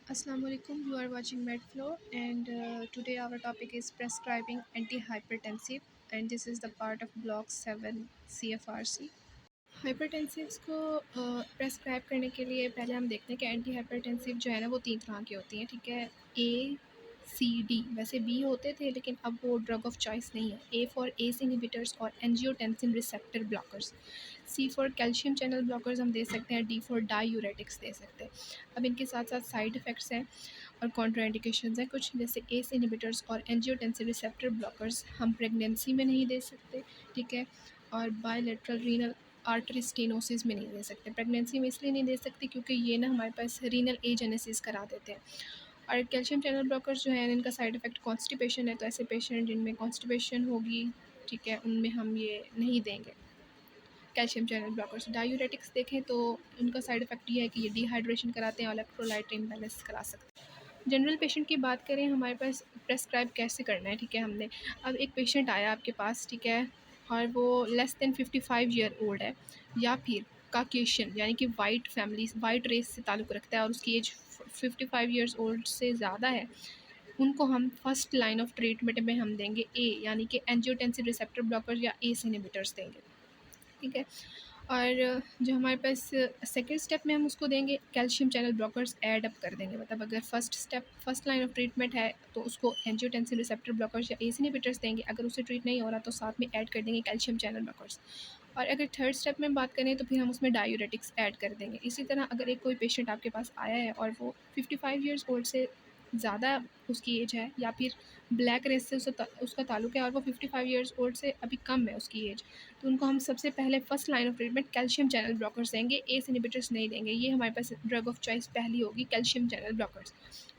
Assalamu alaikum. You are watching MedFlow, and today our topic is prescribing antihypertensive, and this is the part of Block 7 CFRC. हाइपरटेंसिव्स को prescribe करने के लिए पहले हम देखते हैं कि एंटी हाइपरटेंसिव जो है ना वो 3 तरह के होती हैं, ठीक है। ए, सी, डी, वैसे बी होते थे लेकिन अब वो ड्रग ऑफ चॉइस नहीं है। ए फॉर एस इनहिबिटर्स और angiotensin receptor blockers. C for calcium channel blockers हम दे सकते हैं। डी फॉर डायूरेटिक्स दे सकते हैं। अब इनके साथ साथ साइड इफ़ेक्ट्स हैं और कॉन्ट्राइंडिकेशंस हैं कुछ, जैसे एस इनहिबिटर्स और एंजियोटेंसिन रिसेप्टर ब्लॉकर्स हम प्रेगनेंसी में नहीं दे सकते, ठीक है। और बायलैटरल रीनल आर्टरी स्टेनोसिस में नहीं दे सकते। प्रेगनेंसी में इसलिए नहीं दे सकते क्योंकि ये ना हमारे पास रीनल एजेनेसिस करा देते हैं। और कैल्शियम चैनल ब्लॉकर्स जो है इनका साइड इफ़ेक्ट कॉन्स्टिपेशन है, तो ऐसे पेशेंट जिनमें कॉन्स्टिपेशन होगी, ठीक है, उनमें हम ये नहीं देंगे कैल्शियम चैनल ब्लॉकर्स। डायूरेटिक्स देखें तो उनका साइड इफ़ेक्ट ये है कि ये डिहाइड्रेशन कराते हैं और इलेक्ट्रोलाइट इम्बैलेंस करा सकते हैं। जनरल पेशेंट की बात करें, हमारे पास प्रेस्क्राइब कैसे करना है, ठीक है। हमने अब एक पेशेंट आया आपके पास, ठीक है, और वो लेस देन 55 ईयर ओल्ड है या फिर काकेशियन यानी कि वाइट फैमिली वाइट रेस से ताल्लुक़ रखता है और उसकी एज 55 ईयर्स ओल्ड से ज़्यादा है, उनको हम फर्स्ट लाइन ऑफ ट्रीटमेंट में हम देंगे ए यानी कि एंजियोटेंसिन रिसेप्टर ब्लॉकर या एस इनहिबिटर्स देंगे, ठीक है। और जो हमारे पास सेकंड स्टेप में हम उसको देंगे calcium channel blockers add up कर देंगे। मतलब अगर फर्स्ट लाइन ऑफ ट्रीटमेंट है तो उसको एंजियोटेंसिन रिसेप्टर ब्लॉकर्स या एस इनहिबिटर्स देंगे। अगर उससे ट्रीट नहीं हो रहा तो साथ में ऐड कर देंगे कैल्शियम चैनल ब्लॉकर्स। और अगर थर्ड स्टेप में बात करें तो फिर हम उसमें डायूरेटिक्स ऐड कर देंगे। इसी तरह अगर एक कोई पेशेंट आपके पास आया है और वो 55 ईयर्स ओल्ड से ज़्यादा उसकी एज है या फिर ब्लैक रेस से उसका ताल्लुक़ है और वो 55 ईयर्स ओल्ड से अभी कम है उसकी एज, तो उनको हम सबसे पहले first line of treatment calcium channel blockers देंगे, एस इनहिबिटर्स नहीं देंगे। ये हमारे पास ड्रग ऑफ चॉइस पहली होगी, calcium channel blockers.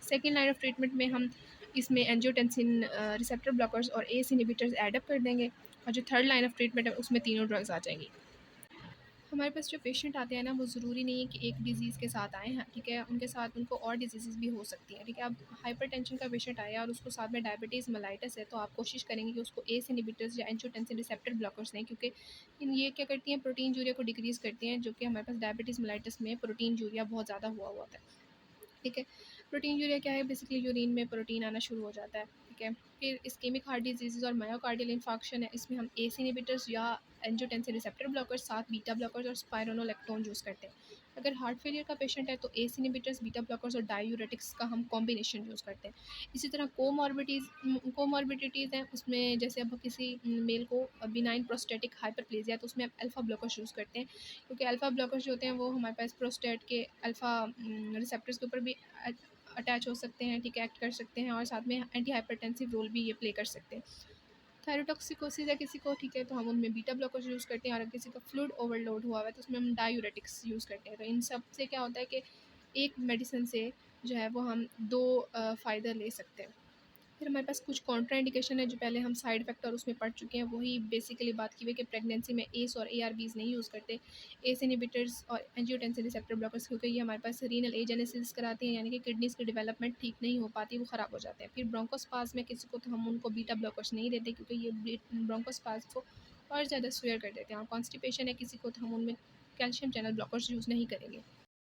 Second line of treatment में हम इसमें एंजियोटेंसिन रिसेप्टर ब्लॉकर्स और एस इनहिबिटर्स एड अप कर देंगे। और जो थर्ड लाइन ऑफ ट्रीटमेंट है उसमें तीनों ड्रग्स आ जाएंगी। हमारे पास जो पेशेंट आते हैं ना, वो ज़रूरी नहीं है कि एक डिज़ीज़ के साथ आएँ हैं, ठीक है, उनके साथ उनको और डिजीज़ेज़ भी हो सकती हैं, ठीक है। अब हाइपरटेंशन का पेशेंट आया और उसको साथ में डायबिटीज़ मेलाइटिस है, तो आप कोशिश करेंगे कि उसको एस इनहिबिटर्स या एंजियोटेंसिन रिसेप्टर ब्लॉकर्स दें, क्योंकि ये क्या करती हैं, प्रोटीन यूरिया को डिक्रीज़ करती हैं, जो कि हमारे पास डायबिटीज़ मेलाइटिस में प्रोटीन यूरिया बहुत ज़्यादा हुआ हुआ होता है, ठीक है। प्रोटीन यूरिया क्या है, बेसिकली यूरिन में प्रोटीन आना शुरू हो जाता है, ठीक है। फिर इस्केमिक हार्ट डिजीज़ और मायोकार्डियल इन्फार्क्शन है, इसमें हम एस इनहिबिटर्स या एंजियोटेंसिन रिसेप्टर ब्लॉकर्स साथ बीटा ब्लॉकर्स और स्पाइरोनोलेक्टोन यूज़ करते हैं। अगर हार्ट फेलियर का पेशेंट है तो एस इनहिबिटर्स, बीटा ब्लॉकर्स और डायूरेटिक्स का हम कॉम्बिनेशन यूज़ करते हैं। इसी तरह कोमॉर्बिडिटीज़ हैं, उसमें जैसे अब किसी मेल को बिनाइन प्रोस्टेटिक हाइपरप्लेजिया है तो उसमें हम अल्फ़ा ब्लॉकर्स यूज़ करते हैं, क्योंकि अल्फ़ा ब्लॉकर्स जो होते हैं वो हमारे पास प्रोस्टेट के अल्फ़ा रिसेप्टर्स के ऊपर भी अटैच हो सकते हैं, ठीक है, एक्ट कर सकते हैं और साथ में एंटी हाइपरटेंसिव रोल भी ये प्ले कर सकते हैं। थायरोटॉक्सिकोसिस है किसी को, ठीक है, तो हम उनमें बीटा ब्लॉकर्स यूज़ करते हैं। और अगर किसी का फ्लूइड ओवरलोड हुआ हुआ है तो उसमें हम डायूरेटिक्स यूज़ करते हैं। तो इन सब से क्या होता है कि एक मेडिसिन से जो है वो हम दो फ़ायदा ले सकते हैं। फिर हमारे पास कुछ कॉन्ट्राइंडिकेशन है जो पहले हम साइड इफ़ेक्ट और उसमें पढ़ चुके हैं, वही बेसिकली बात की हुई है कि प्रेगनेंसी में एस और एआरबीज़ नहीं यूज़ करते, एस इनहिबिटर्स और एंजियोटेंसिन रिसेप्टर ब्लॉकर्स, क्योंकि ये हमारे पास रीनल एजेनेसिस कराते हैं, यानी कि किडनीज़ की डेवलपमेंट ठीक नहीं हो पाती, वो ख़राब हो जाते हैं। फिर ब्रोंकोस्पाज़्म में किसी को तो हम उनको बीटा ब्लॉकर्स नहीं देते, क्योंकि ये ब्रोंकोस्पाज़्म को और ज़्यादा स्वेयर कर देते हैं। और कॉन्स्टिपेशन है किसी को तो हम उनमें कैल्शियम चैनल ब्लॉकर्स यूज़ नहीं करेंगे।